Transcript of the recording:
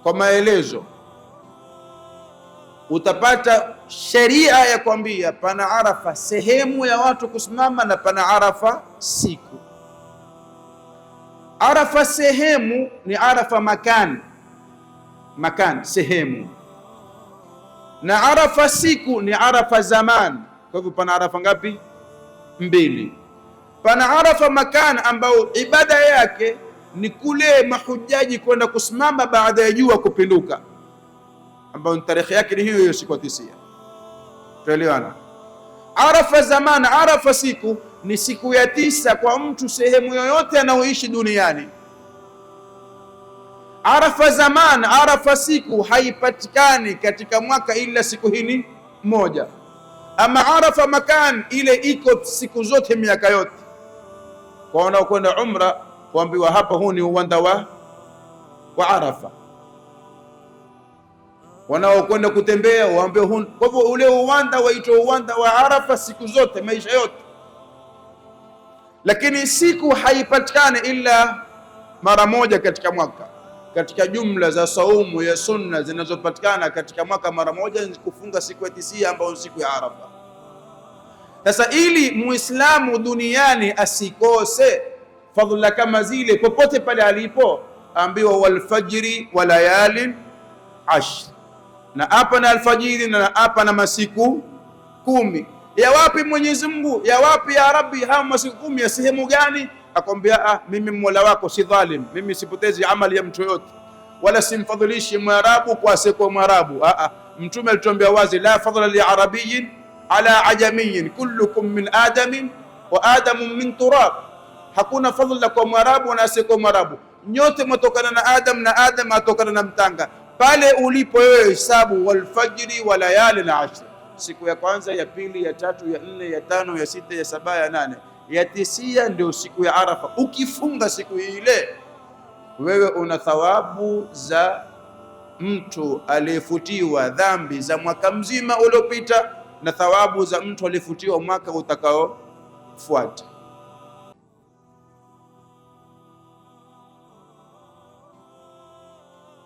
kwa maelezo utapata sheria ya kwambia pana Arafa sehemu ya watu kusimama na pana Arafa siku. Arafa sehemu ni Arafa makan sehemu, na Arafa siku ni Arafa zaman. Kwa hivyo pana Arafa ngapi? Mbili. Pana Arafa makan ambao ibada yake ni kule mahujaji kwenda kusimama baada ya jua kupinduka, ambao tarehe yake ni hiyo siku ya 9. Tuelewana? Arafa zaman, Arafa siku ni siku ya 9 kwa mtu sehemu yoyote anaoishi duniani. Arafa zaman, Arafa siku haipatikani katika mwaka ila siku hili moja. Ama Arafa makan ile iko siku zote miaka yote. Kwa wanaokwenda umra kuambiwa hapa huu ni uwanda wa Arafa. Wanaokwenda kutembea waambiwa huu. Kwa hivyo ule uwanda waitwa uwanda wa Arafa siku zote, maisha yote. Lakini siku haipatikani ila mara moja katika mwaka. Katika jumla za saumu ya sunna zinazopatikana katika mwaka mara moja ni kufunga siku ya 9 ambayo ni siku ya Arafa. Sasa ili Muislamu duniani asikose fadhila kama zile popote pale alipo, ambiwa wal fajri wa layalin ashr, na hapa na alfajiri na hapa na masiku 10. Ya wapi Mwenyezi Mungu? Ya wapi ya Rabbi? Hao masiku 10 ya sehemu gani? Akwambia mimi Mola wako si dhalim, mimi sipotezi amali ya mtu yote, wala simfadhilishi Mwarabu kwa asiyekuwa Mwarabu. Mtume alituambia wazi, la fadla li arabiyyin ala ajamiyyin kullukum min adamin wa adamu min turab. Hakuna fadhila kwa Mwarabu na asiyekuwa Mwarabu, nyote mtokana na Adam na Adam atokana na mtanga. Pale ulipo wewe hesabu wal fajri wa layalin ashr, siku ya kwanza, ya pili, ya tatu, ya 4, ya 5, ya 6, ya 7, ya 8, ya 9 ndio siku ya Arafa. Ukifunga siku ile wewe una thawabu za mtu aliyefutiwa dhambi za mwaka mzima uliopita na thawabu za mtu aliyefutiwa mwaka utakaofuata.